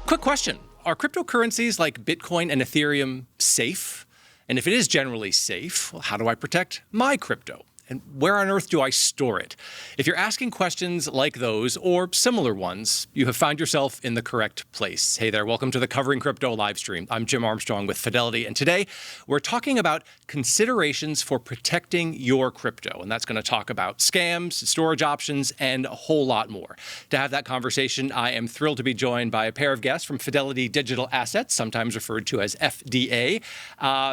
Quick question. Are cryptocurrencies like Bitcoin and Ethereum safe? And if it is generally safe, well, how do I protect my crypto? And where on earth do I store it? If you're asking questions like those or similar ones, you have found yourself in the correct place. Hey there, welcome to the Covering Crypto live stream. I'm Jim Armstrong with Fidelity, and today we're talking about considerations for protecting your crypto. And that's going to talk about scams, storage options, and a whole lot more. To have that conversation, I am thrilled to be joined by a pair of guests from Fidelity Digital Assets, sometimes referred to as FDA.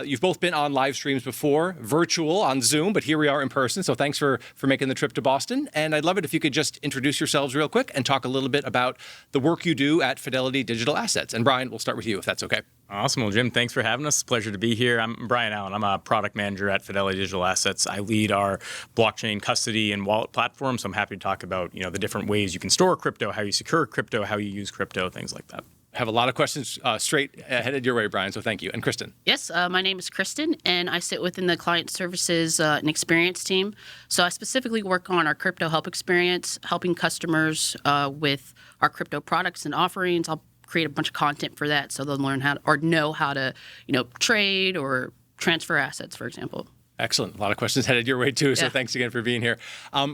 You've both been on live streams before, virtual on Zoom, but here we are in person. So thanks for making the trip to Boston. And I'd love it if you could just introduce yourselves real quick and talk a little bit about the work you do at Fidelity Digital Assets. And Brian, we'll start with you if that's okay. Awesome. Well, Jim, thanks for having us. Pleasure to be here. I'm Brian Allen. I'm a product manager at Fidelity Digital Assets. I lead our blockchain custody and wallet platform. So I'm happy to talk about, the different ways you can store crypto, how you secure crypto, how you use crypto, things like that. Have a lot of questions straight headed your way, Brian, so thank you. And Kristen. Yes, my name is Kristen, and I sit within the client services and experience team. So I specifically work on our crypto help experience, helping customers with our crypto products and offerings. I'll create a bunch of content for that so they'll learn how to, or know how to, trade or transfer assets, for example. Excellent. A lot of questions headed your way, too, so thanks again for being here.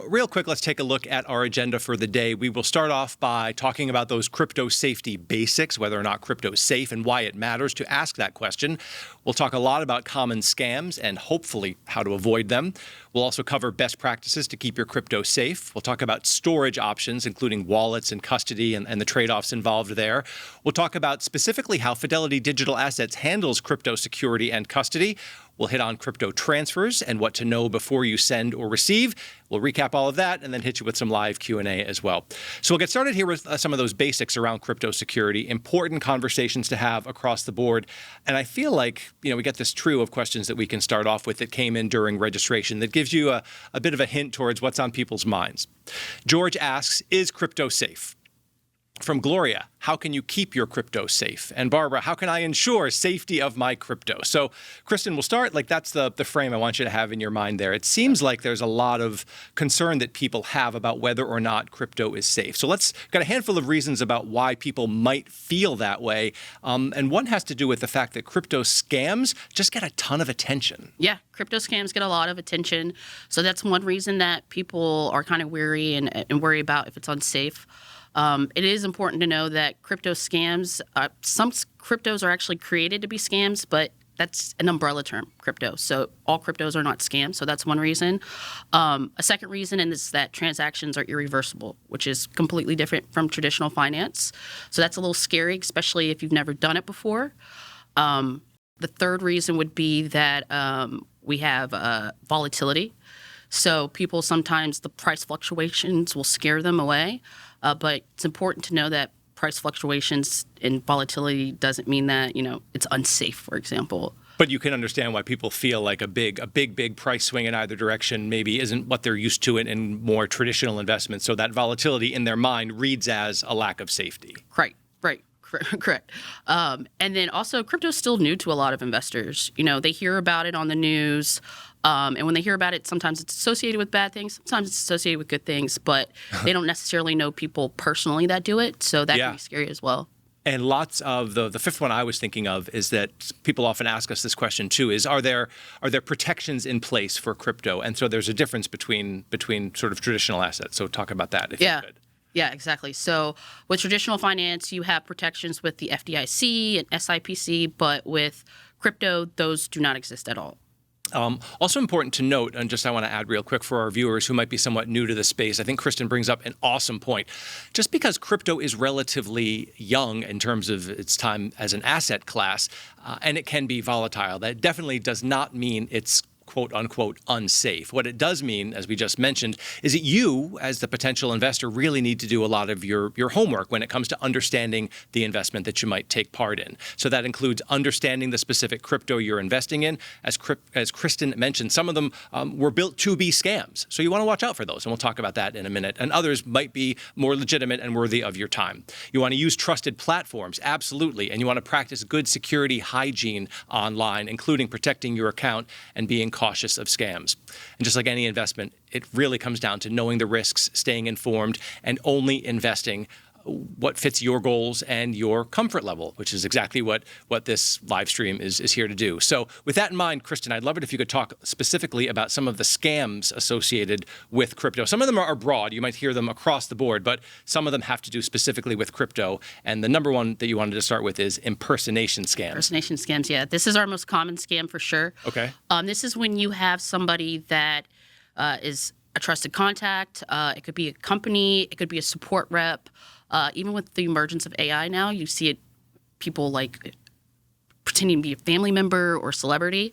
Real quick, let's take a look at our agenda for the day. We will start off by talking about those crypto safety basics, whether or not crypto is safe and why it matters to ask that question. We'll talk a lot about common scams and hopefully how to avoid them. We'll also cover best practices to keep your crypto safe. We'll talk about storage options, including wallets and custody and the trade-offs involved there. We'll talk about specifically how Fidelity Digital Assets handles crypto security and custody. We'll hit on crypto transfers and what to know before you send or receive. We'll recap all of that and then hit you with some live Q&A as well. So we'll get started here with some of those basics around crypto security, important conversations to have across the board. And I feel like, we get this trio of questions that we can start off with that came in during registration that gives you a bit of a hint towards what's on people's minds. George asks, is crypto safe? From Gloria, how can you keep your crypto safe? And Barbara, how can I ensure safety of my crypto? So, Kristen, we'll start, that's the frame I want you to have in your mind there. It seems like there's a lot of concern that people have about whether or not crypto is safe. So got a handful of reasons about why people might feel that way. And one has to do with the fact that crypto scams just get a ton of attention. Yeah, crypto scams get a lot of attention. So that's one reason that people are kind of weary and worry about if it's unsafe. It is important to know that crypto scams, some cryptos are actually created to be scams, but that's an umbrella term, crypto. So all cryptos are not scams. So that's one reason. A second reason is that transactions are irreversible, which is completely different from traditional finance. So that's a little scary, especially if you've never done it before. The third reason would be that we have volatility. So people sometimes, the price fluctuations will scare them away. But it's important to know that price fluctuations and volatility doesn't mean that, it's unsafe, for example. But you can understand why people feel like a big price swing in either direction maybe isn't what they're used to in more traditional investments. So that volatility in their mind reads as a lack of safety. Right. Correct. And then also crypto is still new to a lot of investors. They hear about it on the news. And when they hear about it, sometimes it's associated with bad things. Sometimes it's associated with good things. But they don't necessarily know people personally that do it. So that can be scary as well. And lots of the fifth one I was thinking of is that people often ask us this question too, is are there protections in place for crypto? And so there's a difference between sort of traditional assets. So talk about that if you could. Yeah, exactly. So with traditional finance, you have protections with the FDIC and SIPC, but with crypto, those do not exist at all. Also important to note, and just I want to add real quick for our viewers who might be somewhat new to the space, I think Kristen brings up an awesome point. Just because crypto is relatively young in terms of its time as an asset class, and it can be volatile, that definitely does not mean it's quote unquote unsafe. What it does mean, as we just mentioned, is that you, as the potential investor, really need to do a lot of your homework when it comes to understanding the investment that you might take part in. So that includes understanding the specific crypto you're investing in. As Kristen mentioned, some of them were built to be scams. So you want to watch out for those, and we'll talk about that in a minute. And others might be more legitimate and worthy of your time. You want to use trusted platforms, absolutely, and you want to practice good security hygiene online, including protecting your account and being cautious of scams. And just like any investment, it really comes down to knowing the risks, staying informed, and only investing what fits your goals and your comfort level, which is exactly what this live stream is here to do. So with that in mind, Kristen, I'd love it if you could talk specifically about some of the scams associated with crypto. Some of them are broad. You might hear them across the board, but some of them have to do specifically with crypto. And the number one that you wanted to start with is impersonation scams. Impersonation scams, yeah. This is our most common scam for sure. Okay. This is when you have somebody that is a trusted contact. It could be a company. It could be a support rep. Even with the emergence of AI now, you see it, people like pretending to be a family member or celebrity.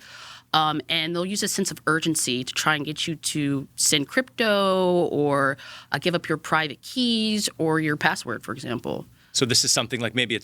And they'll use a sense of urgency to try and get you to send crypto or give up your private keys or your password, for example. So this is something like maybe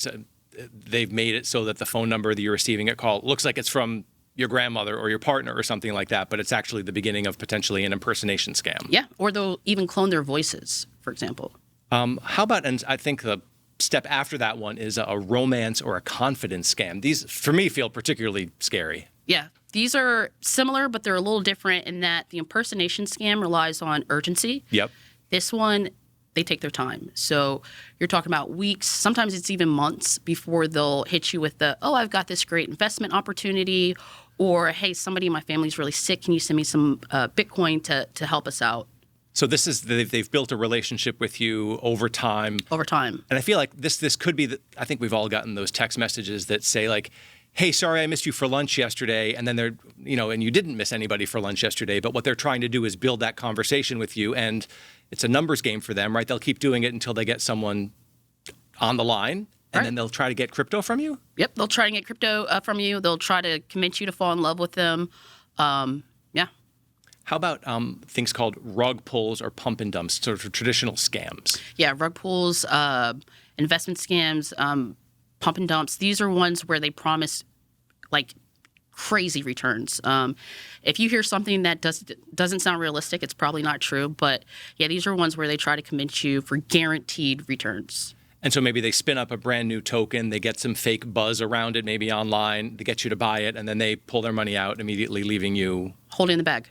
they've made it so that the phone number that you're receiving a call looks like it's from your grandmother or your partner or something like that, but it's actually the beginning of potentially an impersonation scam. Yeah, or they'll even clone their voices, for example. How about, and I think the step after that one is a romance or a confidence scam. These, for me, feel particularly scary. Yeah, these are similar, but they're a little different in that the impersonation scam relies on urgency. Yep. This one, they take their time. So you're talking about weeks, sometimes it's even months before they'll hit you with oh, I've got this great investment opportunity, or, hey, somebody in my family's really sick. Can you send me some Bitcoin to help us out? So this is, they've built a relationship with you over time. Over time. And I feel like this could be, I think we've all gotten those text messages that say like, hey, sorry, I missed you for lunch yesterday. And then they're, and you didn't miss anybody for lunch yesterday. But what they're trying to do is build that conversation with you. And it's a numbers game for them, right? They'll keep doing it until they get someone on the line. And then they'll try to get crypto from you? Yep, they'll try and get crypto from you. They'll try to convince you to fall in love with them. Yeah. How about things called rug pulls or pump and dumps, sort of traditional scams? Yeah, rug pulls, investment scams, pump and dumps. These are ones where they promise like crazy returns. If you hear something that doesn't sound realistic, it's probably not true. But yeah, these are ones where they try to convince you for guaranteed returns. And so maybe they spin up a brand new token, they get some fake buzz around it, maybe online, they get you to buy it, and then they pull their money out, immediately leaving you holding the bag.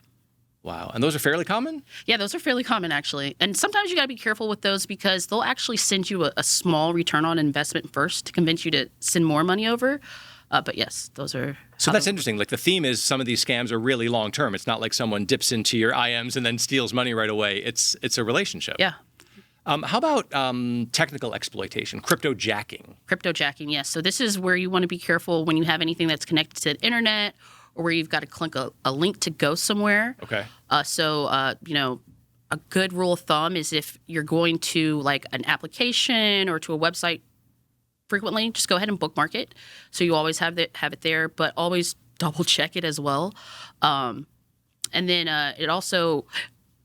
Wow. And those are fairly common? Yeah, those are fairly common, actually. And sometimes you got to be careful with those because they'll actually send you a small return on investment first to convince you to send more money over. But yes, those are. So that's interesting. Like the theme is some of these scams are really long term. It's not like someone dips into your IMs and then steals money right away. It's a relationship. Yeah. How about technical exploitation, crypto jacking? Crypto jacking, yes. So this is where you want to be careful when you have anything that's connected to the internet or where you've got to click a link to go somewhere. Okay. A good rule of thumb is if you're going to like an application or to a website frequently, just go ahead and bookmark it. So you always have it there, but always double check it as well. And then it also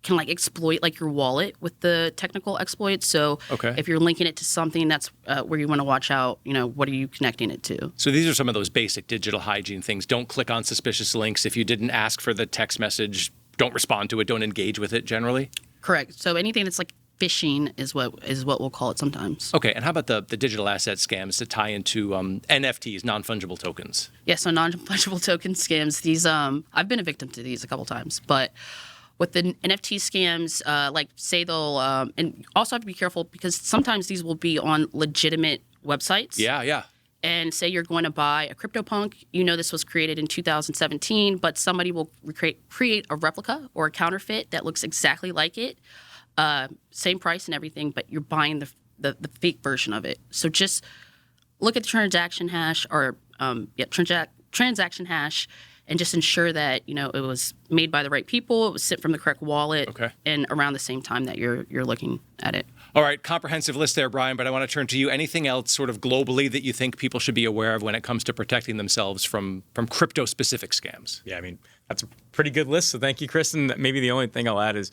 can like exploit like your wallet with the technical exploits. So if you're linking it to something, that's where you want to watch out, what are you connecting it to? So these are some of those basic digital hygiene things. Don't click on suspicious links. If you didn't ask for the text message, don't respond to it. Don't engage with it generally. Correct. So anything that's like phishing is what we'll call it sometimes. Okay. And how about the digital asset scams that tie into NFTs, non-fungible tokens? Yeah. So non-fungible token scams, these, I've been a victim to these a couple times, but with the NFT scams, like say they'll, and also have to be careful because sometimes these will be on legitimate websites. Yeah. And say you're going to buy a CryptoPunk, this was created in 2017, but somebody will create a replica or a counterfeit that looks exactly like it, same price and everything, but you're buying the fake version of it. So just look at the transaction hash or transaction hash and just ensure that it was made by the right people, it was sent from the correct wallet, and around the same time that you're looking at it. All right, comprehensive list there, Brian, but I want to turn to you. Anything else sort of globally that you think people should be aware of when it comes to protecting themselves from crypto-specific scams? Yeah, I mean, that's a pretty good list, so thank you, Kristen. Maybe the only thing I'll add is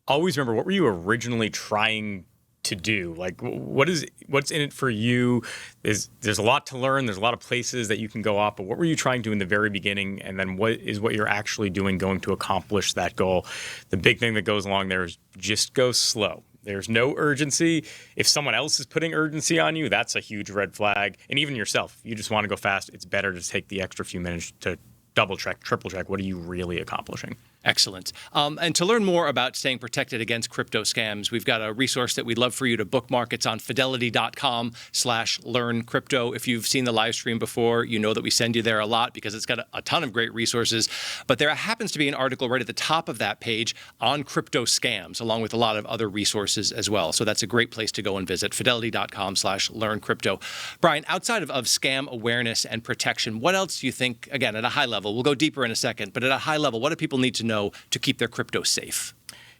always remember, what were you originally trying to do? Like, what's in it for you? There's a lot to learn. There's a lot of places that you can go off, but what were you trying to in the very beginning? And then what you're actually doing going to accomplish that goal? The big thing that goes along there is just go slow. There's no urgency. If someone else is putting urgency on you, that's a huge red flag. And even yourself, if you just want to go fast, it's better to take the extra few minutes to double check, triple check. What are you really accomplishing? Excellent. And to learn more about staying protected against crypto scams, we've got a resource that we'd love for you to bookmark. It's on fidelity.com/learncrypto. If you've seen the live stream before, you know that we send you there a lot because it's got a ton of great resources. But there happens to be an article right at the top of that page on crypto scams, along with a lot of other resources as well. So that's a great place to go and visit, fidelity.com/learncrypto. Brian, outside of scam awareness and protection, what else do you think, again, at a high level, we'll go deeper in a second, but at a high level, what do people need to know to keep their crypto safe?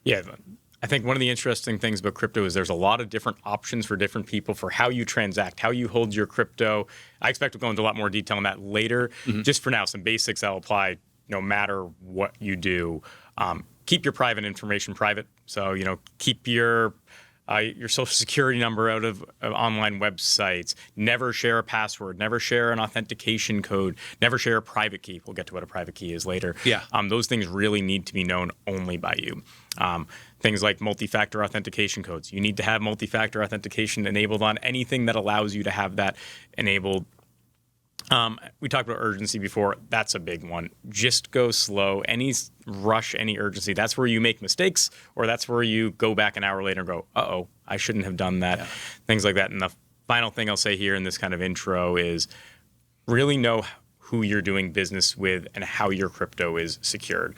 Yeah, I think one of the interesting things about crypto is there's a lot of different options for different people for how you transact, how you hold your crypto. I expect we'll go into a lot more detail on that later. Just for now, some basics that'll apply no matter what you do. Keep your private information private. So, keep your social security number out of online websites. Never share a password. Never share an authentication code. Never share a private key. We'll get to what a private key is later. Yeah. Those things really need to be known only by you. Things like multi-factor authentication codes. You need to have multi-factor authentication enabled on anything that allows you to have that enabled. We talked about urgency before. That's a big one. Just go slow. Any rush, any urgency, that's where you make mistakes, or that's where you go back an hour later and go, uh-oh, I shouldn't have done that. Yeah. Things like that. And the final thing I'll say here in this kind of intro is really know who you're doing business with and how your crypto is secured.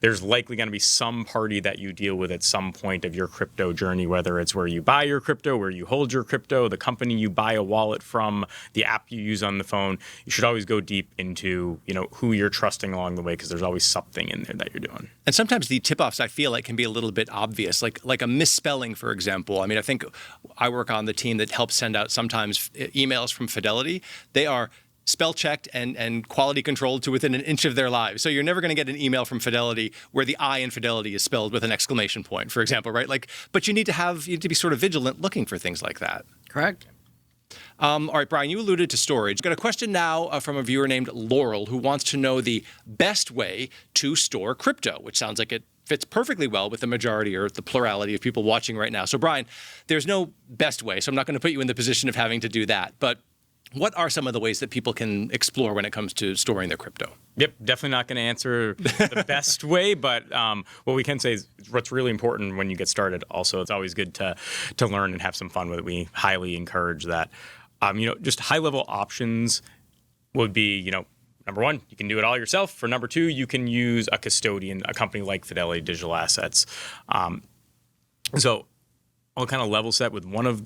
There's likely going to be some party that you deal with at some point of your crypto journey, whether it's where you buy your crypto, where you hold your crypto, the company you buy a wallet from, the app you use on the phone. You should always go deep into, who you're trusting along the way, because there's always something in there that you're doing. And sometimes the tip-offs, I feel like, can be a little bit obvious, like a misspelling, for example. I mean, I think I work on the team that helps send out sometimes emails from Fidelity. They are spell checked and quality controlled to within an inch of their lives. So you're never going to get an email from Fidelity where the I in Fidelity is spelled with an exclamation point, for example, right? But you need to be sort of vigilant looking for things like that. Correct. All right, Brian, you alluded to storage. Got a question now from a viewer named Laurel who wants to know the best way to store crypto, which sounds like it fits perfectly well with the majority or the plurality of people watching right now. So, Brian, there's no best way, so I'm not going to put you in the position of having to do that. But what are some of the ways that people can explore when it comes to storing their crypto? Yep, definitely not going to answer the best way, but what we can say is what's really important when you get started. Also, it's always good to learn and have some fun with it. We highly encourage that. Just high-level options would be, number one, you can do it all yourself. For number two, you can use a custodian, a company like Fidelity Digital Assets. So I'll kind of level set with one of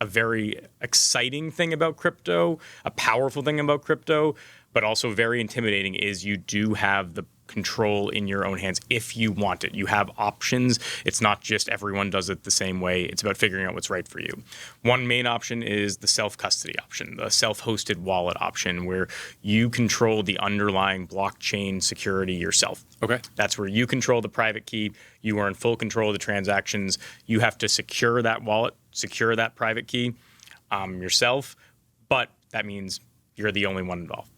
a very exciting thing about crypto, a powerful thing about crypto, but also very intimidating is you do have the control in your own hands if you want it. You have options. It's not just everyone does it the same way. It's about figuring out what's right for you. One main option is the self-custody option, the self-hosted wallet option, where you control the underlying blockchain security yourself. Okay. That's where you control the private key. You are in full control of the transactions. You have to secure that wallet, secure that private key yourself, but that means you're the only one involved.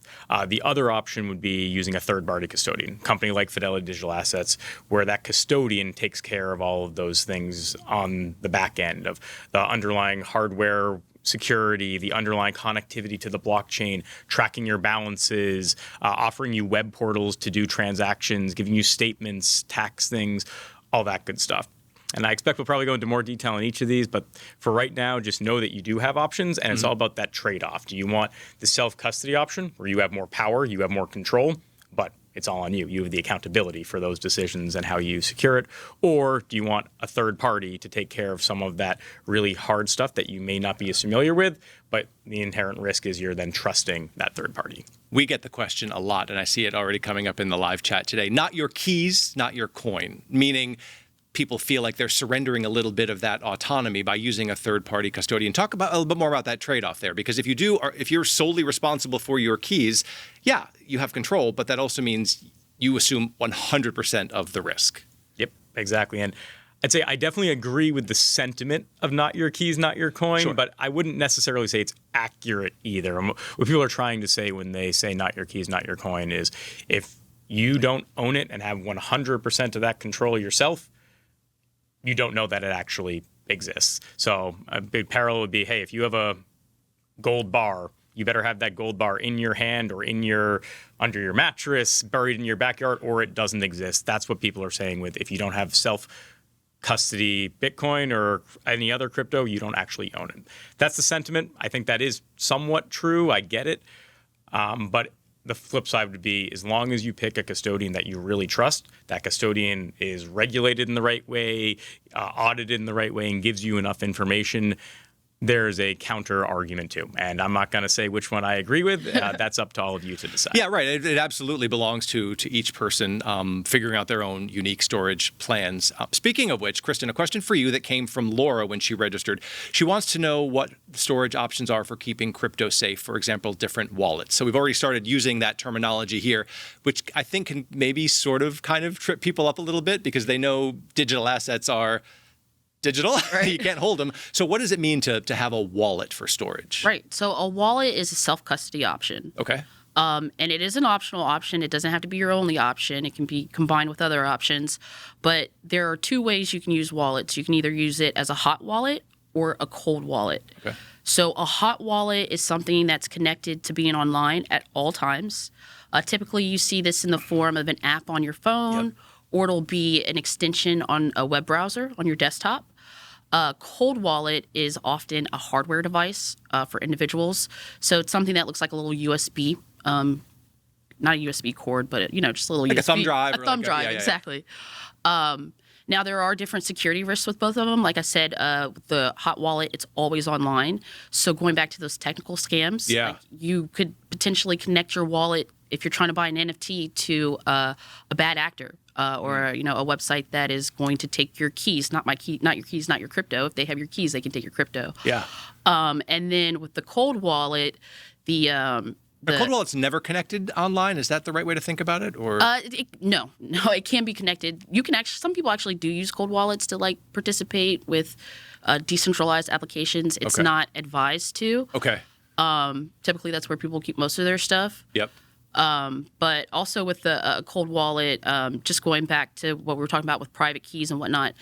The other option would be using a third-party custodian, company like Fidelity Digital Assets, where that custodian takes care of all of those things on the back end of the underlying hardware security, the underlying connectivity to the blockchain, tracking your balances, offering you web portals to do transactions, giving you statements, tax things, all that good stuff. And I expect we'll probably go into more detail on each of these, but for right now, just know that you do have options, and it's all about that trade-off. Do you want the self-custody option, where you have more power, you have more control, but it's all on you. You have the accountability for those decisions and how you secure it. Or do you want a third party to take care of some of that really hard stuff that you may not be as familiar with, but the inherent risk is you're then trusting that third party? We get the question a lot, and I see it already coming up in the live chat today. Not your keys, not your coin, meaning people feel like they're surrendering a little bit of that autonomy by using a third-party custodian. Talk about a little bit more about that trade-off there, because if you do, or if you're solely responsible for your keys, yeah, you have control, but that also means you assume 100% of the risk. Yep, exactly. And I'd say I definitely agree with the sentiment of not your keys, not your coin, Sure. but I wouldn't necessarily say it's accurate either. What people are trying to say when they say not your keys, not your coin is if you don't own it and have 100% of that control yourself, you don't know that it actually exists. So a big parallel would be, hey, if you have a gold bar you better have that gold bar in your hand or under your mattress, buried in your backyard, or it doesn't exist. That's what people are saying with if you don't have self-custody Bitcoin or any other crypto, you don't actually own it. That's the sentiment. I think that is somewhat true. I get it. But the flip side would be as long as you pick a custodian that you really trust, that custodian is regulated in the right way, audited in the right way, and gives you enough information, there's a counter argument too. And I'm not going to say which one I agree with. That's up to all of you to decide. Yeah, right. It absolutely belongs to each person figuring out their own unique storage plans. Speaking of which, Kristen, a question for you that came from Laura when she registered. She wants to know what storage options are for keeping crypto safe, for example, different wallets. So we've already started using that terminology here, which I think can maybe sort of kind of trip people up a little bit because they know digital assets are digital. Right. You can't hold them. So what does it mean to have a wallet for storage? Right. So a wallet is a self-custody option. Okay. And it is an optional option. It doesn't have to be your only option. It can be combined with other options. But there are two ways you can use wallets. You can either use it as a hot wallet or a cold wallet. Okay. So a hot wallet is something that's connected to being online at all times. Typically, you see this in the form of an app on your phone, or it'll be an extension on a web browser on your desktop. A cold wallet is often a hardware device for individuals. So it's something that looks like a little USB, not a USB cord, but just a little like USB. A thumb drive. A thumb drive, exactly. Now, there are different security risks with both of them. Like I said, the hot wallet, it's always online. So going back to those technical scams, like you could potentially connect your wallet if you're trying to buy an NFT to a bad actor. Or a website that is going to take your keys, not your keys, not your crypto. If they have your keys, they can take your crypto. Yeah. And then with the cold wallet, the cold wallet's never connected online. Is that the right way to think about it? Or no, it can be connected. You can some people actually do use cold wallets to participate with decentralized applications. It's not advised to. Okay. Typically, that's where people keep most of their stuff. Yep. But also with the cold wallet, just going back to what we were talking about with private keys and whatnot,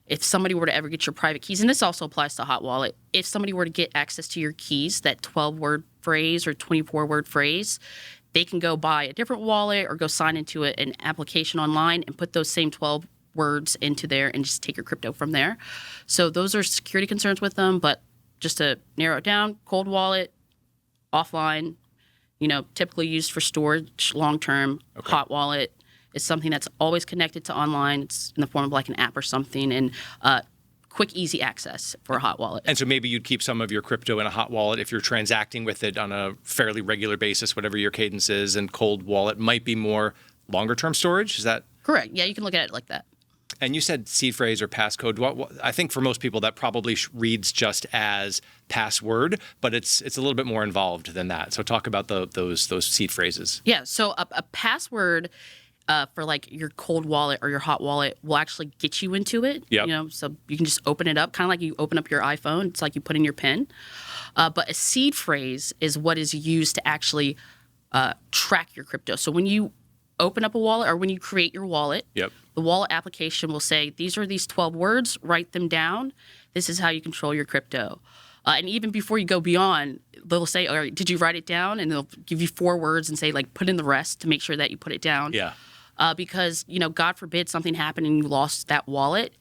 if somebody were to ever get your private keys, and this also applies to hot wallet, if somebody were to get access to your keys, that 12-word phrase or 24-word phrase, they can go buy a different wallet or go sign into an application online and put those same 12 words into there and just take your crypto from there. So those are security concerns with them. But just to narrow it down, cold wallet, offline, typically used for storage long-term. Okay. Hot wallet is something that's always connected to online. It's in the form of like an app or something, and quick, easy access for a hot wallet. And so maybe you'd keep some of your crypto in a hot wallet if you're transacting with it on a fairly regular basis, whatever your cadence is, and cold wallet might be more longer-term storage. Is that correct? Yeah, you can look at it like that. And you said seed phrase or passcode. What, I think for most people that probably reads just as password, but it's a little bit more involved than that. So talk about those seed phrases. Yeah. So a password for like your cold wallet or your hot wallet will actually get you into it. Yep. So you can just open it up, kind of like you open up your iPhone. It's like you put in your PIN. But a seed phrase is what is used to actually track your crypto. So when you open up a wallet or when you create your wallet, the wallet application will say, these are these 12 words, write them down. This is how you control your crypto. And even before you go beyond, they'll say, all right, did you write it down? And they'll give you 4 words and say, put in the rest to make sure that you put it down. Yeah. Because, God forbid something happened and you lost that wallet.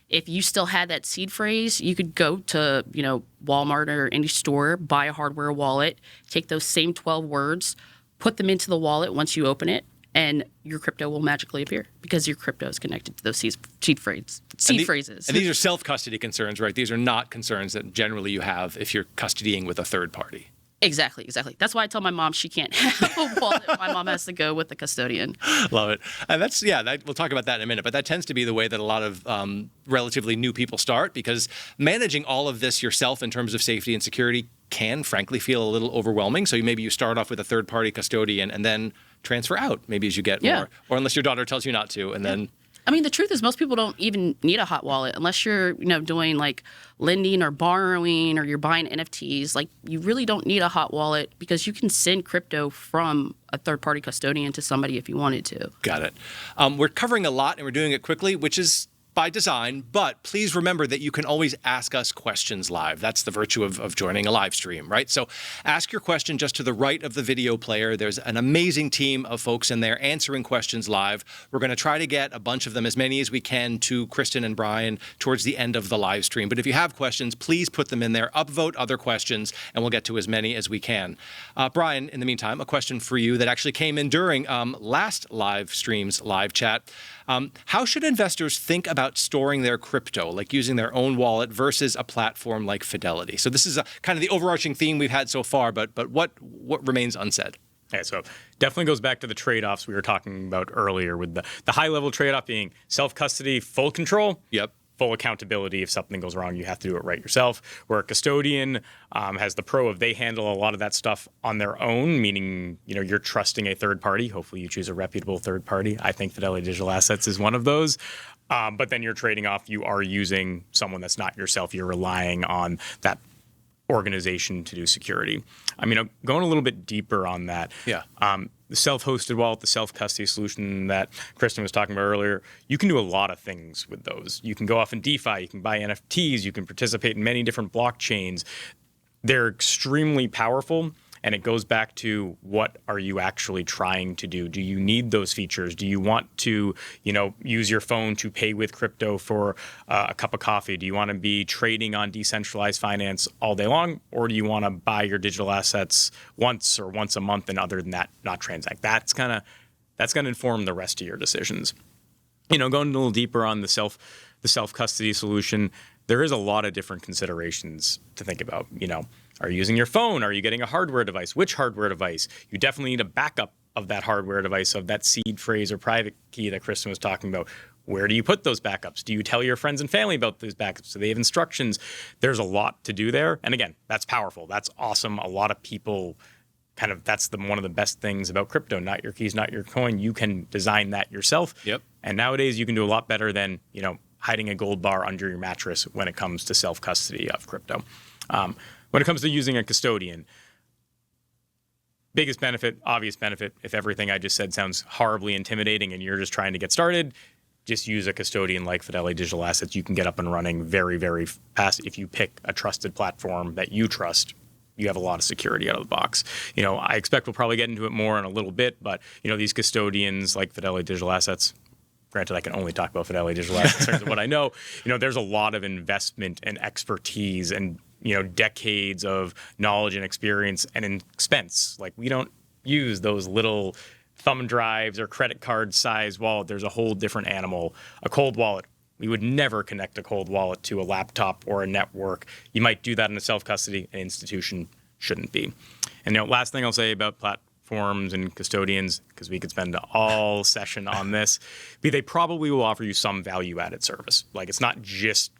If you still had that seed phrase, you could go to, Walmart or any store, buy a hardware wallet, take those same 12 words, put them into the wallet once you open it, and your crypto will magically appear because your crypto is connected to those seed phrases. And these are self-custody concerns, right? These are not concerns that generally you have if you're custodying with a third party. Exactly. That's why I tell my mom she can't have a wallet. My mom has to go with the custodian. Love it. And we'll talk about that in a minute, but that tends to be the way that a lot of relatively new people start, because managing all of this yourself in terms of safety and security can frankly feel a little overwhelming. So maybe you start off with a third-party custodian and then transfer out maybe as you get more, or unless your daughter tells you not to, and then... I mean, the truth is most people don't even need a hot wallet unless you're, doing like lending or borrowing or you're buying NFTs. Like, you really don't need a hot wallet because you can send crypto from a third-party custodian to somebody if you wanted to. Got it. We're covering a lot and we're doing it quickly, which is by design, but please remember that you can always ask us questions live. That's the virtue of joining a live stream, right? So ask your question just to the right of the video player. There's an amazing team of folks in there answering questions live. We're going to try to get a bunch of them, as many as we can, to Kristen and Brian towards the end of the live stream. But if you have questions, please put them in there, upvote other questions, and we'll get to as many as we can. Brian, in the meantime, a question for you that actually came in during last live stream's live chat. How should investors think about storing their crypto, like using their own wallet versus a platform like Fidelity? So this is kind of the overarching theme we've had so far, but what remains unsaid? Okay, so definitely goes back to the trade-offs we were talking about earlier, with the high-level trade-off being self-custody, full control. Yep. Full accountability. If something goes wrong, you have to do it right yourself. Where a custodian has the pro of they handle a lot of that stuff on their own, meaning you're trusting a third party. Hopefully you choose a reputable third party. I think Fidelity Digital Assets is one of those. But then you're trading off, you are using someone that's not yourself. You're relying on that organization to do security. I mean, going a little bit deeper on that. Yeah. The self-hosted wallet, the self-custody solution that Kristen was talking about earlier, you can do a lot of things with those. You can go off in DeFi, you can buy NFTs, you can participate in many different blockchains. They're extremely powerful, and it goes back to what are you actually trying to do? Do you need those features? Do you want to, use your phone to pay with crypto for a cup of coffee? Do you want to be trading on decentralized finance all day long? Or do you want to buy your digital assets once or once a month, and other than that, not transact? That's going to inform the rest of your decisions. Going a little deeper on the self-custody solution, there is a lot of different considerations to think about. Are you using your phone? Are you getting a hardware device? Which hardware device? You definitely need a backup of that hardware device, of that seed phrase or private key that Kristen was talking about. Where do you put those backups? Do you tell your friends and family about those backups? Do they have instructions? There's a lot to do there. And again, that's powerful. That's awesome. A lot of people that's one of the best things about crypto. Not your keys, not your coin. You can design that yourself. Yep. And nowadays you can do a lot better than, hiding a gold bar under your mattress when it comes to self-custody of crypto. When it comes to using a custodian, biggest benefit, obvious benefit, if everything I just said sounds horribly intimidating and you're just trying to get started, just use a custodian like Fidelity Digital Assets. You can get up and running very, very fast. If you pick a trusted platform that you trust, you have a lot of security out of the box. I expect we'll probably get into it more in a little bit, but these custodians like Fidelity Digital Assets, granted, I can only talk about Fidelity Digital Assets in terms of what I know. There's a lot of investment and expertise and decades of knowledge and experience and expense. Like, we don't use those little thumb drives or credit card size wallet. There's a whole different animal. A cold wallet. We would never connect a cold wallet to a laptop or a network. You might do that in a self-custody. An institution shouldn't be. And last thing I'll say about platforms and custodians, because we could spend all session on this, they probably will offer you some value-added service. Like, it's not just,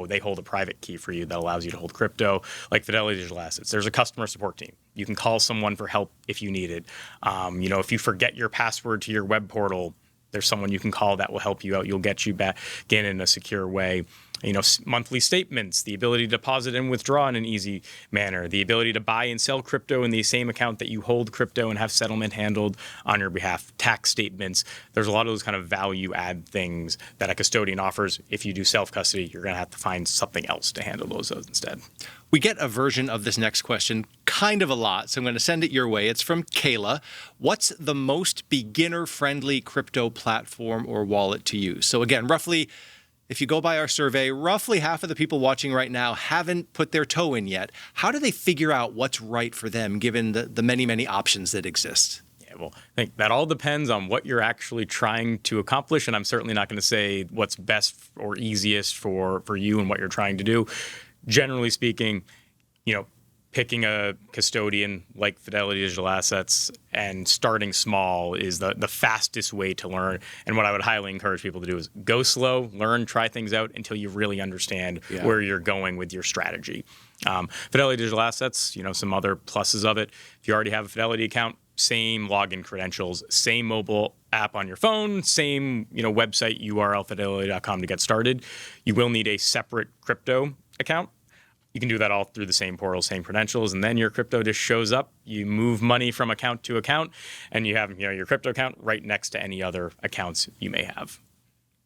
they hold a private key for you that allows you to hold crypto, like Fidelity Digital Assets. There's a customer support team. You can call someone for help if you need it. If you forget your password to your web portal, there's someone you can call that will help you out. You'll get you back in a secure way. Monthly statements, the ability to deposit and withdraw in an easy manner, the ability to buy and sell crypto in the same account that you hold crypto and have settlement handled on your behalf, tax statements. There's a lot of those kind of value add things that a custodian offers. If you do self-custody, you're going to have to find something else to handle those instead. We get a version of this next question kind of a lot, so I'm going to send it your way. It's from Kayla. What's the most beginner-friendly crypto platform or wallet to use? So again, roughly, if you go by our survey, roughly half of the people watching right now haven't put their toe in yet. How do they figure out what's right for them, given the many, many options that exist? Well, I think that all depends on what you're actually trying to accomplish, and I'm certainly not going to say what's best or easiest for you and what you're trying to do. Generally speaking, picking a custodian like Fidelity Digital Assets and starting small is the fastest way to learn. And what I would highly encourage people to do is go slow, learn, try things out until you really understand where you're going with your strategy. Fidelity Digital Assets, some other pluses of it. If you already have a Fidelity account, same login credentials, same mobile app on your phone, same website URL, fidelity.com to get started. You will need a separate crypto account. You can do that all through the same portal, same credentials, and then your crypto just shows up. You move money from account to account, and you have your crypto account right next to any other accounts you may have.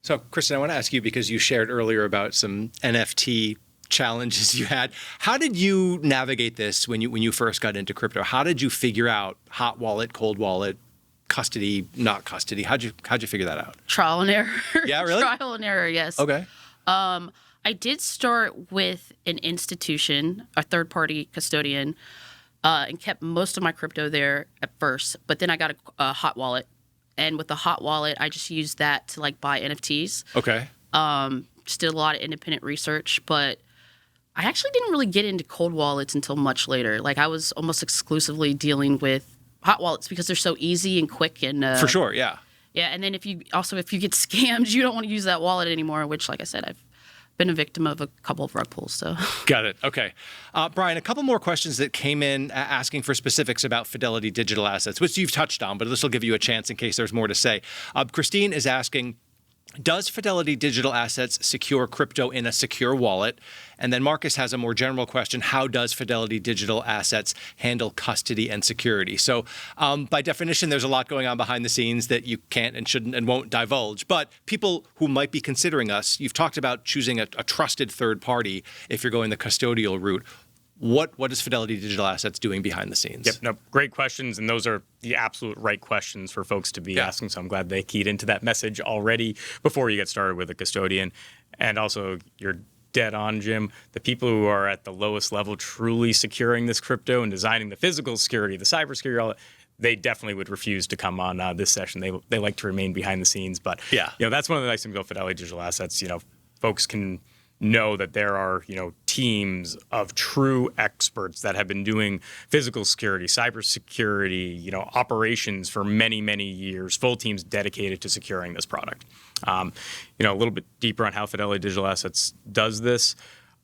So, Kristen, I want to ask you, because you shared earlier about some NFT challenges you had. How did you navigate this when you first got into crypto? How did you figure out hot wallet, cold wallet, custody, not custody? How'd you figure that out? Trial and error. Yeah, really? Trial and error, yes. Okay. I did start with an institution, a third-party custodian, and kept most of my crypto there at first. But then I got a hot wallet, and with the hot wallet, I just used that to like buy NFTs. Okay. Just did a lot of independent research, but I actually didn't really get into cold wallets until much later. Like I was almost exclusively dealing with hot wallets because they're so easy and quick and For sure, yeah. yeah. And then if you get scammed, you don't want to use that wallet anymore. Which, like I said, I've been a victim of a couple of rug pulls. So Got it. Okay. Brian, a couple more questions that came in asking for specifics about Fidelity Digital Assets, which you've touched on, but this will give you a chance in case there's more to say. Christine is asking, does Fidelity Digital Assets secure crypto in a secure wallet? And then Marcus has a more general question. How does Fidelity Digital Assets handle custody and security? So by definition, there's a lot going on behind the scenes that you can't and shouldn't and won't divulge. But people who might be considering us, you've talked about choosing a trusted third party if you're going the custodial route. What is Fidelity Digital Assets doing behind the scenes? Yep, no, great questions, and those are the absolute right questions for folks to be asking. So I'm glad they keyed into that message already before you get started with a custodian. And also, you're dead on, Jim. The people who are at the lowest level truly securing this crypto and designing the physical security, the cybersecurity, all that, they definitely would refuse to come on this session. They like to remain behind the scenes. But that's one of the nice things about Fidelity Digital Assets. Folks can know that there are, teams of true experts that have been doing physical security, cybersecurity, operations for many, many years, full teams dedicated to securing this product. A little bit deeper on how Fidelity Digital Assets does this.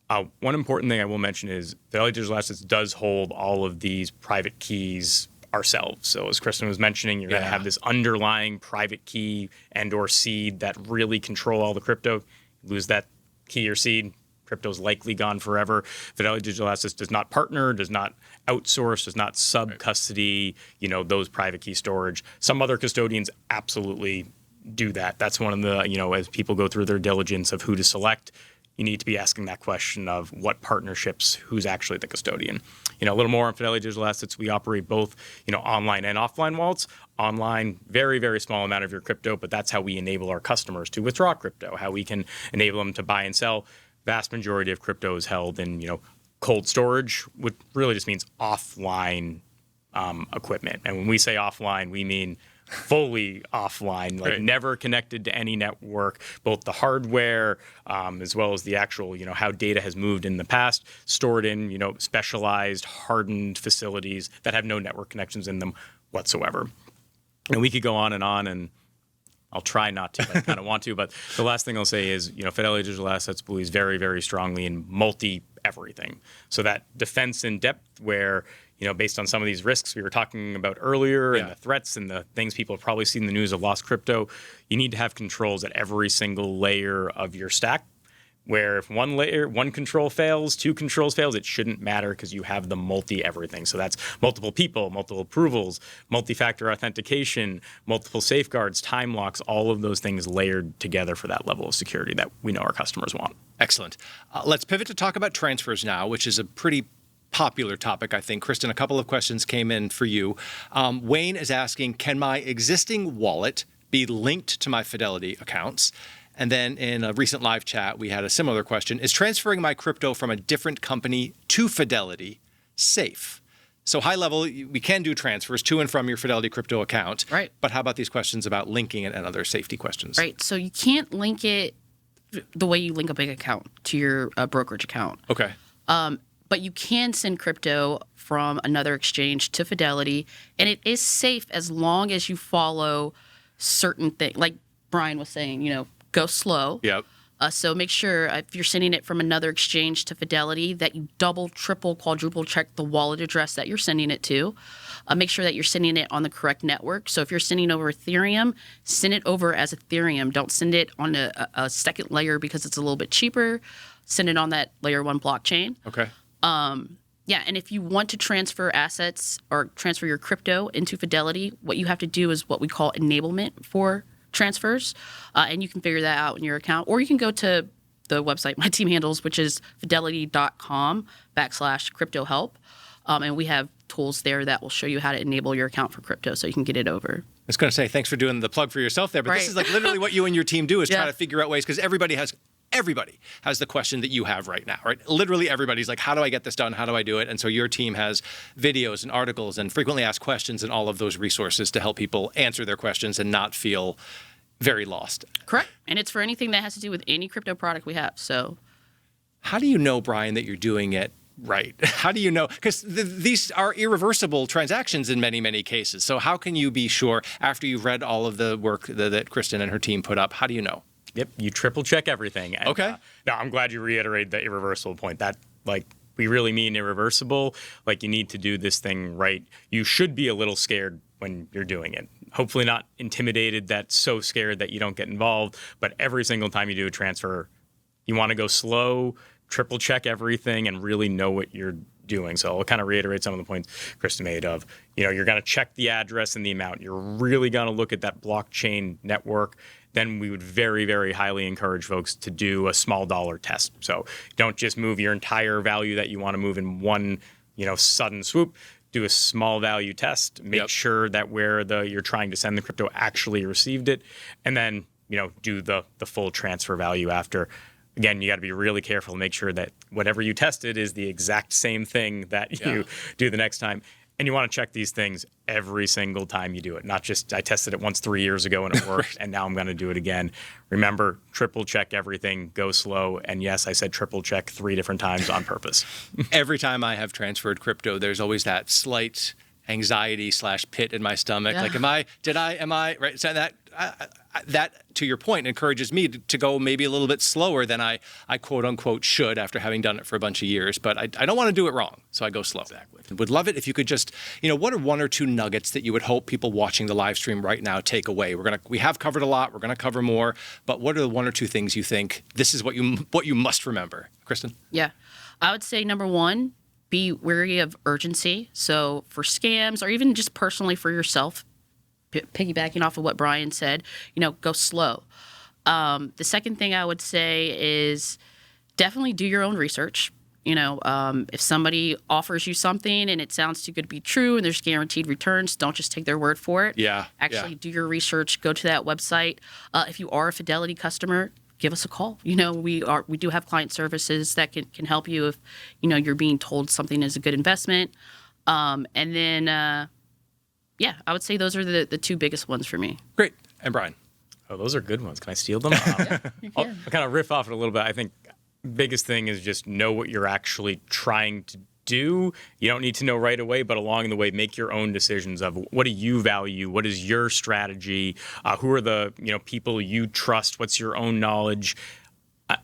One important thing I will mention is Fidelity Digital Assets does hold all of these private keys ourselves. So as Kristen was mentioning, you're going to have this underlying private key and or seed that really control all the crypto. Lose that key or seed, crypto's likely gone forever. Fidelity Digital Assets does not partner, does not outsource, does not sub-custody, those private key storage. Some other custodians absolutely do that. That's one of the, as people go through their diligence of who to select, you need to be asking that question of what partnerships, who's actually the custodian. A little more on Fidelity Digital Assets. We operate both, online and offline wallets. Online, very, very small amount of your crypto, but that's how we enable our customers to withdraw crypto, how we can enable them to buy and sell. Vast majority of crypto is held in, cold storage, which really just means offline equipment. And when we say offline, we mean fully offline, like never connected to any network, both the hardware as well as the actual, how data has moved in the past, stored in, specialized, hardened facilities that have no network connections in them whatsoever. And we could go on, and I'll try not to, but I kind of want to. But the last thing I'll say is, Fidelity Digital Assets believes very, very strongly in multi-everything. So that defense in depth where, based on some of these risks we were talking about earlier and the threats and the things people have probably seen in the news of lost crypto, you need to have controls at every single layer of your stack. Where if one control fails, two controls fails, it shouldn't matter because you have the multi-everything. So that's multiple people, multiple approvals, multi-factor authentication, multiple safeguards, time locks, all of those things layered together for that level of security that we know our customers want. Excellent. Let's pivot to talk about transfers now, which is a pretty popular topic, I think. Kristen, a couple of questions came in for you. Wayne is asking, can my existing wallet be linked to my Fidelity accounts? And then in a recent live chat, we had a similar question. Is transferring my crypto from a different company to Fidelity safe? So high level, we can do transfers to and from your Fidelity crypto account. Right. But how about these questions about linking it and other safety questions? Right. So you can't link it the way you link a bank account to your brokerage account. Okay. But you can send crypto from another exchange to Fidelity, and it is safe as long as you follow certain things. Like Brian was saying, go slow. Yep. So make sure if you're sending it from another exchange to Fidelity that you double, triple, quadruple check the wallet address that you're sending it to. Make sure that you're sending it on the correct network. So if you're sending over Ethereum, send it over as Ethereum. Don't send it on a second layer because it's a little bit cheaper. Send it on that layer 1 blockchain. Okay. Yeah, and if you want to transfer assets or transfer your crypto into Fidelity, what you have to do is what we call enablement for transfers, and you can figure that out in your account. Or you can go to the website my team handles, which is fidelity.com/crypto help. And we have tools there that will show you how to enable your account for crypto so you can get it over. I was going to say, thanks for doing the plug for yourself there, but this is like literally what you and your team do is try to figure out ways, because everybody has the question that you have right now, right? Literally everybody's like, how do I get this done? How do I do it? And so your team has videos and articles and frequently asked questions and all of those resources to help people answer their questions and not feel very lost. Correct. And it's for anything that has to do with any crypto product we have. So how do you know, Brian, that you're doing it right? How do you know? Because these are irreversible transactions in many, many cases. So how can you be sure after you've read all of the work that Kristen and her team put up? How do you know? Yep, you triple check everything. And, okay. No, I'm glad you reiterated the irreversible point. That, like, we really mean irreversible. Like, you need to do this thing right. You should be a little scared when you're doing it. Hopefully not intimidated, that's so scared that you don't get involved. But every single time you do a transfer, you want to go slow, triple check everything, and really know what you're doing. So I'll kind of reiterate some of the points Kristen made of, you're going to check the address and the amount. You're really going to look at that blockchain network. Then we would very, very highly encourage folks to do a small dollar test. So don't just move your entire value that you want to move in one, sudden swoop. Do a small value test. Make sure that where you're trying to send the crypto actually received it, and then do the full transfer value after. Again, you got to be really careful to make sure that whatever you tested is the exact same thing that you do the next time. And you want to check these things every single time you do it. Not just, I tested it once 3 years ago and it worked, and now I'm going to do it again. Remember, triple check everything, go slow. And yes, I said triple check 3 different times on purpose. Every time I have transferred crypto, there's always that slight anxiety / pit in my stomach. Yeah. Like, am I, right? So that, to your point, encourages me to go maybe a little bit slower than I quote unquote should after having done it for a bunch of years. But I don't want to do it wrong, so I go slow. Exactly. Would love it if you could just, what are 1 or 2 nuggets that you would hope people watching the live stream right now take away? We have covered a lot. We're going to cover more. But what are the 1 or 2 things you think this is what you must remember, Kristen? Yeah, I would say number 1, be wary of urgency. So for scams, or even just personally for yourself, piggybacking off of what Brian said, go slow. The second thing I would say is definitely do your own research. If somebody offers you something and it sounds too good to be true and there's guaranteed returns, don't just take their word for it. Actually do your research, go to that website. If you are a Fidelity customer, give us a call. We do have client services that can help you if, you're being told something is a good investment. And then, I would say those are the 2 biggest ones for me. Great. And Brian? Oh, those are good ones. Can I steal them? I'll kind of riff off it a little bit. I think biggest thing is just know what you're actually trying to do. You don't need to know right away, but along the way, make your own decisions of what do you value? What is your strategy? Who are the people you trust? What's your own knowledge?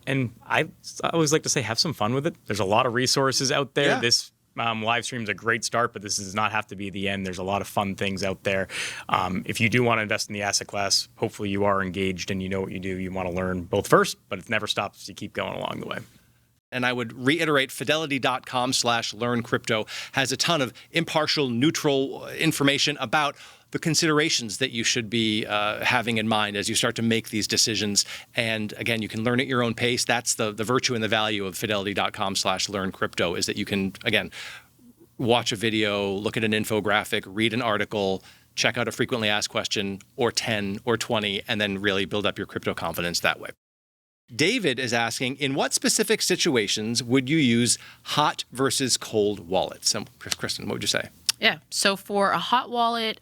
And I always like to say, have some fun with it. There's a lot of resources out there. This live stream is a great start, but this does not have to be the end. There's a lot of fun things out there. If you do want to invest in the asset class, hopefully you are engaged and you know what you do. You want to learn both first, but it never stops. You keep going along the way. And I would reiterate, fidelity.com/learncrypto has a ton of impartial, neutral information about the considerations that you should be having in mind as you start to make these decisions. And again, you can learn at your own pace. That's the virtue and the value of fidelity.com/learncrypto is that you can, again, watch a video, look at an infographic, read an article, check out a frequently asked question or 10 or 20, and then really build up your crypto confidence that way. David is asking, in what specific situations would you use hot versus cold wallets? Kristen, what would you say? Yeah. So for a hot wallet,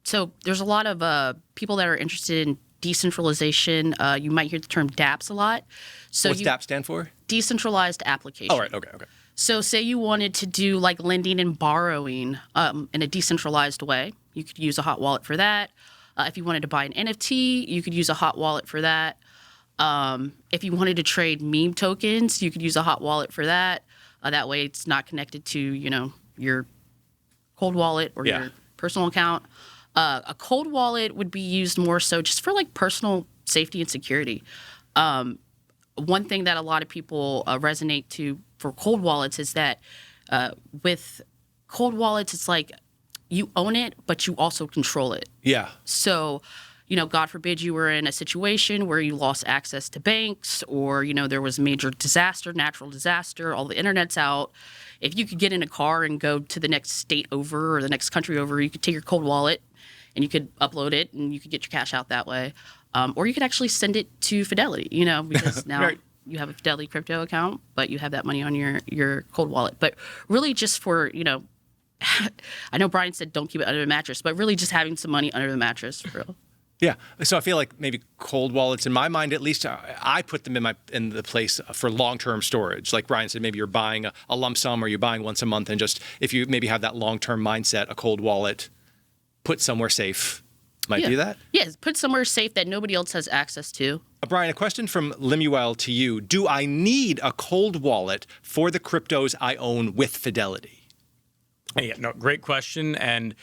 so there's a lot of people that are interested in decentralization. You might hear the term dApps a lot. So what's dApp stand for? Decentralized application. Oh, right. Okay. So say you wanted to do like lending and borrowing in a decentralized way, you could use a hot wallet for that. If you wanted to buy an NFT, you could use a hot wallet for that. If you wanted to trade meme tokens, you could use a hot wallet for that. That way it's not connected to, your cold wallet or your personal account. A cold wallet would be used more so just for like personal safety and security. One thing that a lot of people resonate to for cold wallets is that with cold wallets, it's like you own it, but you also control it. Yeah. So God forbid you were in a situation where you lost access to banks, or, there was a major disaster, natural disaster, all the internet's out. If you could get in a car and go to the next state over or the next country over, you could take your cold wallet and you could upload it and you could get your cash out that way. Or you could actually send it to Fidelity, because now Right. you have a Fidelity crypto account, but you have that money on your cold wallet. But really just for, I know Brian said don't keep it under the mattress, but really just having some money under the mattress for real. Yeah. So I feel like maybe cold wallets, in my mind at least, I put them in the place for long-term storage. Like Brian said, maybe you're buying a lump sum or you're buying once a month, and just if you maybe have that long-term mindset, a cold wallet, put somewhere safe might Yeah. do that. Yes, put somewhere safe that nobody else has access to. Brian, a question from Lemuel to you. Do I need a cold wallet for the cryptos I own with Fidelity? Yeah, no, great question. And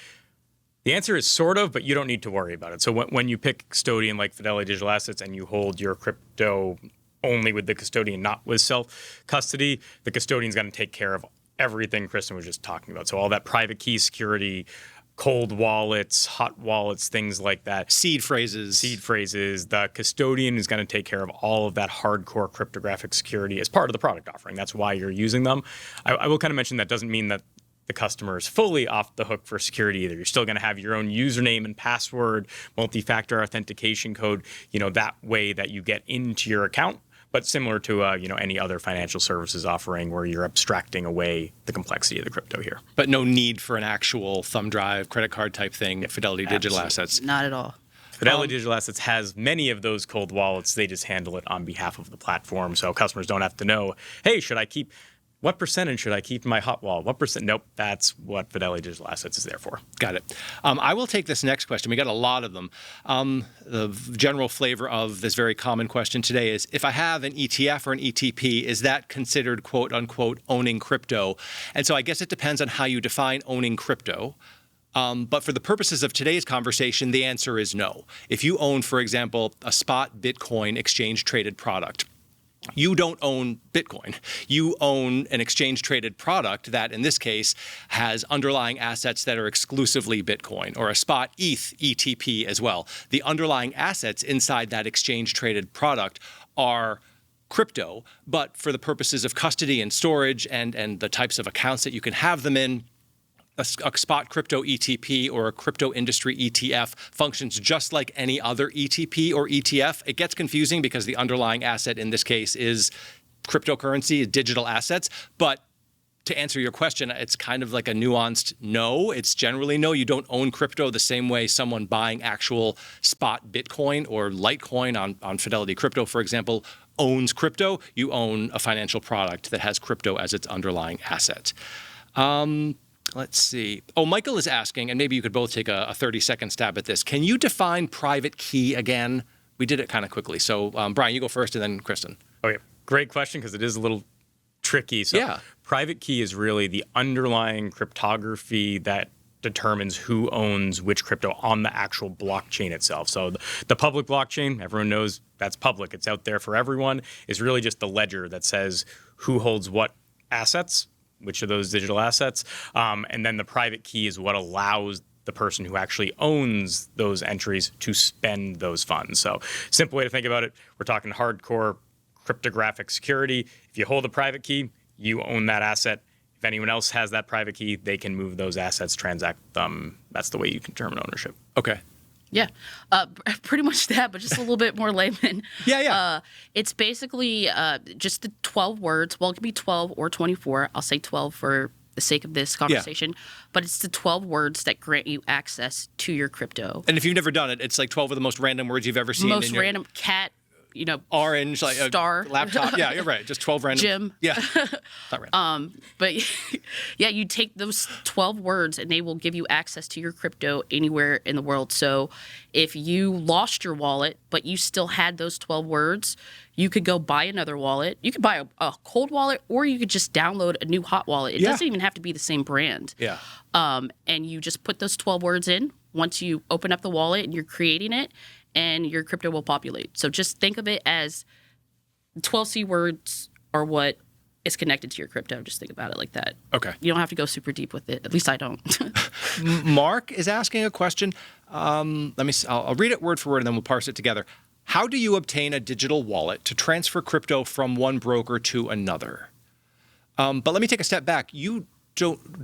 the answer is sort of, but you don't need to worry about it. So when you pick a custodian like Fidelity Digital Assets and you hold your crypto only with the custodian, not with self-custody, the custodian's going to take care of everything Kristen was just talking about. So all that private key security, cold wallets, hot wallets, things like that. Seed phrases. The custodian is going to take care of all of that hardcore cryptographic security as part of the product offering. That's why you're using them. I will kind of mention that doesn't mean that the customer is fully off the hook for security either. You're still going to have your own username and password, multi-factor authentication code, that way that you get into your account, but similar to any other financial services offering where you're abstracting away the complexity of the crypto here. But no need for an actual thumb drive, credit card type thing, Fidelity Digital Assets. Not at all. Fidelity Digital Assets has many of those cold wallets. They just handle it on behalf of the platform. So customers don't have to know, hey, what percentage should I keep in my hot wallet? What percent? Nope, that's what Fidelity Digital Assets is there for. Got it. I will take this next question. We got a lot of them. The general flavor of this very common question today is, if I have an ETF or an ETP, is that considered, quote unquote, owning crypto? And so I guess it depends on how you define owning crypto. But for the purposes of today's conversation, the answer is no. If you own, for example, a spot Bitcoin exchange-traded product, you don't own Bitcoin. You own an exchange-traded product that, in this case, has underlying assets that are exclusively Bitcoin, or a spot ETH, ETP as well. The underlying assets inside that exchange-traded product are crypto, but for the purposes of custody and storage and the types of accounts that you can have them in, a spot crypto ETP or a crypto industry ETF functions just like any other ETP or ETF. It gets confusing because the underlying asset in this case is cryptocurrency, digital assets. But to answer your question, it's kind of like a nuanced no. It's generally no. You don't own crypto the same way someone buying actual spot Bitcoin or Litecoin on Fidelity Crypto, for example, owns crypto. You own a financial product that has crypto as its underlying asset. Let's see. Oh, Michael is asking, and maybe you could both take a 30-second stab at this. Can you define private key again? We did it kind of quickly. So, Brian, you go first, and then Kristen. Okay, great question, because it is a little tricky. So Yeah. Private key is really the underlying cryptography that determines who owns which crypto on the actual blockchain itself. So the public blockchain, everyone knows that's public. It's out there for everyone. Is really just the ledger that says who holds what assets, which of those digital assets, and then the private key is what allows the person who actually owns those entries to spend those funds. So simple way to think about it, we're talking hardcore cryptographic security. If you hold a private key, you own that asset. If anyone else has that private key, they can move those assets, transact them. That's the way you can determine ownership. Okay. Yeah, pretty much that, but just a little bit more layman. Yeah. It's basically just the 12 words. Well, it can be 12 or 24. I'll say 12 for the sake of this conversation. But it's the 12 words that grant you access to your crypto. And if you've never done it, it's like 12 of the most random words you've ever seen. Most in your random cat, orange, like star. a laptop. Yeah, you're right. Just 12 random. Jim. Yeah. Not random. But yeah, you take those 12 words and they will give you access to your crypto anywhere in the world. So if you lost your wallet, but you still had those 12 words, you could go buy another wallet. You could buy a cold wallet, or you could just download a new hot wallet. It doesn't even have to be the same brand. Yeah. And you just put those 12 words in once you open up the wallet and you're creating it, and your crypto will populate. So just think of it as 12 C words are what it's connected to your crypto. Just think about it like that. Okay. You don't have to go super deep with it. At least I don't. Mark is asking a question. I'll read it word for word and then we'll parse it together. How do you obtain a digital wallet to transfer crypto from one broker to another? But let me take a step back. Do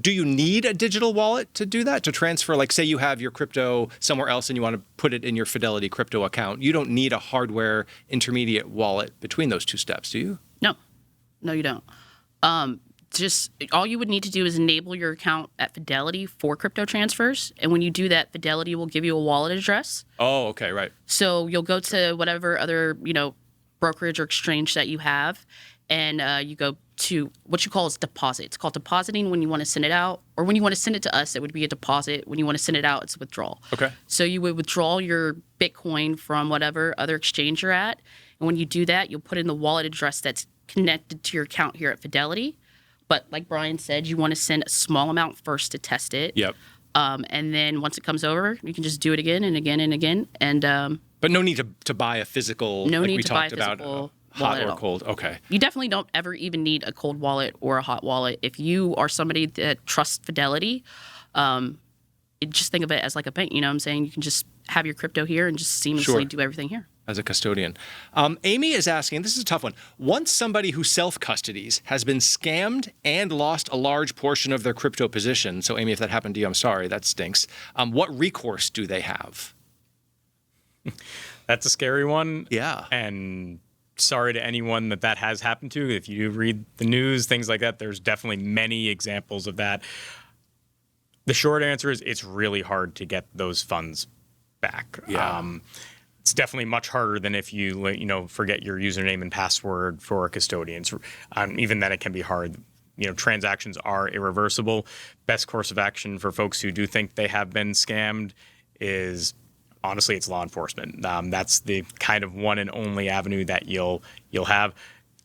you need a digital wallet to do that, to transfer? Like, say you have your crypto somewhere else and you want to put it in your Fidelity crypto account. You don't need a hardware intermediate wallet between those two steps, do you? No, you don't. Just all you would need to do is enable your account at Fidelity for crypto transfers. And when you do that, Fidelity will give you a wallet address. Oh, okay, right. So you'll go to whatever other, brokerage or exchange that you have, and you go to what you call is deposit. It's called depositing when you want to send it out, or when you want to send it to us, it would be a deposit. When you want to send it out, it's a withdrawal. Okay. So you would withdraw your Bitcoin from whatever other exchange you're at. And when you do that, you'll put in the wallet address that's connected to your account here at Fidelity. But like Brian said, you want to send a small amount first to test it. Yep. And then once it comes over, you can just do it again and again and again. And but no need to buy a physical. no like need we to buy a talked about, physical hot wallet at or all. cold. Okay. You definitely don't ever even need a cold wallet or a hot wallet. If you are somebody that trusts Fidelity, just think of it as like a bank. You know what I'm saying? You can just have your crypto here and just seamlessly Sure. do everything here. As a custodian. Amy is asking, this is a tough one. Once somebody who self-custodies has been scammed and lost a large portion of their crypto position, so Amy, if that happened to you, I'm sorry, that stinks. What recourse do they have? That's a scary one. Yeah. And sorry to anyone that has happened to. If you read the news, things like that, there's definitely many examples of that. The short answer is it's really hard to get those funds back. Yeah. It's definitely much harder than if you forget your username and password for a custodian. Even then, it can be hard. Transactions are irreversible. Best course of action for folks who do think they have been scammed is honestly, it's law enforcement. That's the kind of one and only avenue that you'll have.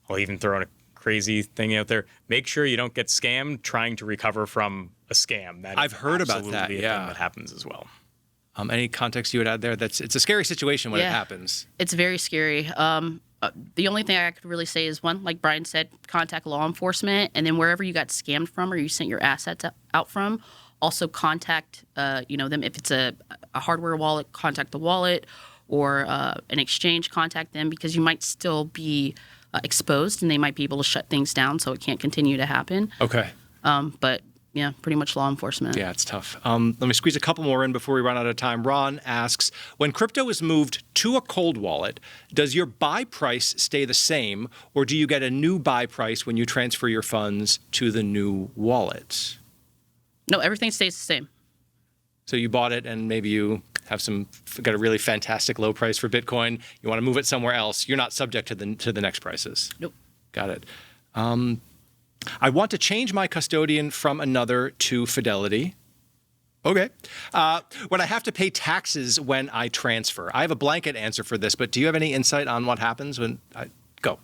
I'll even throw in a crazy thing out there. Make sure you don't get scammed trying to recover from a scam. I've heard about that. Absolutely a Yeah. thing that happens as well. Any context you would add there? It's a scary situation when it happens. It's very scary. The only thing I could really say is, one, like Brian said, contact law enforcement, and then wherever you got scammed from or you sent your assets out from, also contact them. If it's a hardware wallet, contact the wallet, or an exchange, contact them, because you might still be exposed and they might be able to shut things down so it can't continue to happen. Okay. But yeah, pretty much law enforcement. Yeah, it's tough. Let me squeeze a couple more in before we run out of time. Ron asks, when crypto is moved to a cold wallet, does your buy price stay the same, or do you get a new buy price when you transfer your funds to the new wallet? No, everything stays the same. So you bought it and maybe you have got a really fantastic low price for Bitcoin. You want to move it somewhere else. You're not subject to the next prices. Nope. Got it. I want to change my custodian from another to Fidelity. Okay. When I have to pay taxes when I transfer. I have a blanket answer for this, but do you have any insight on what happens when I go?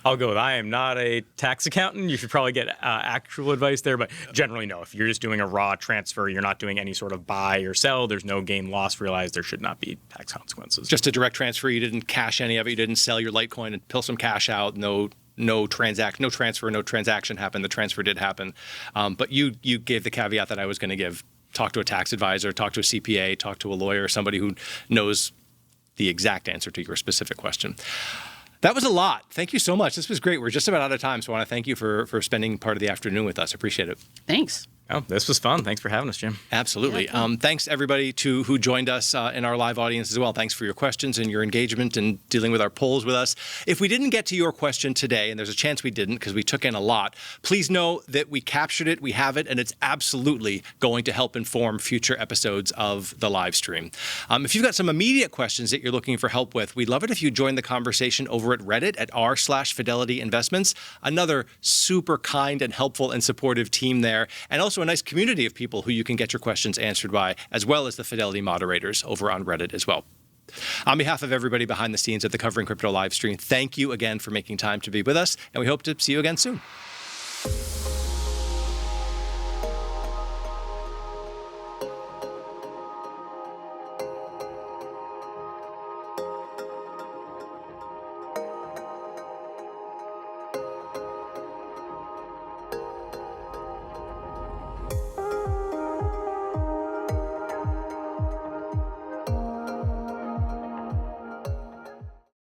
I'll go with I am not a tax accountant. You should probably get actual advice there, but generally no. If you're just doing a raw transfer, you're not doing any sort of buy or sell, there's no gain loss realized, there should not be tax consequences. Just a direct transfer. You didn't cash any of it. You didn't sell your Litecoin and pull some cash out. No transfer, no transaction happened. The transfer did happen. But you gave the caveat that I was going to give. Talk to a tax advisor, talk to a CPA, talk to a lawyer, somebody who knows the exact answer to your specific question. That was a lot. Thank you so much. This was great. We're just about out of time, so I want to thank you for spending part of the afternoon with us. Appreciate it. Thanks. Oh, this was fun. Thanks for having us, Jim. Absolutely. Thanks everybody who joined us in our live audience as well. Thanks for your questions and your engagement and dealing with our polls with us. If we didn't get to your question today, and there's a chance we didn't because we took in a lot, please know that we captured it, we have it, and it's absolutely going to help inform future episodes of the live stream. If you've got some immediate questions that you're looking for help with, we'd love it if you join the conversation over at Reddit at r/Fidelity Investments. Another super kind and helpful and supportive team there, and also a nice community of people who you can get your questions answered by, as well as the Fidelity moderators over on Reddit as well. On behalf of everybody behind the scenes at the Covering Crypto live stream, thank you again for making time to be with us, and we hope to see you again soon.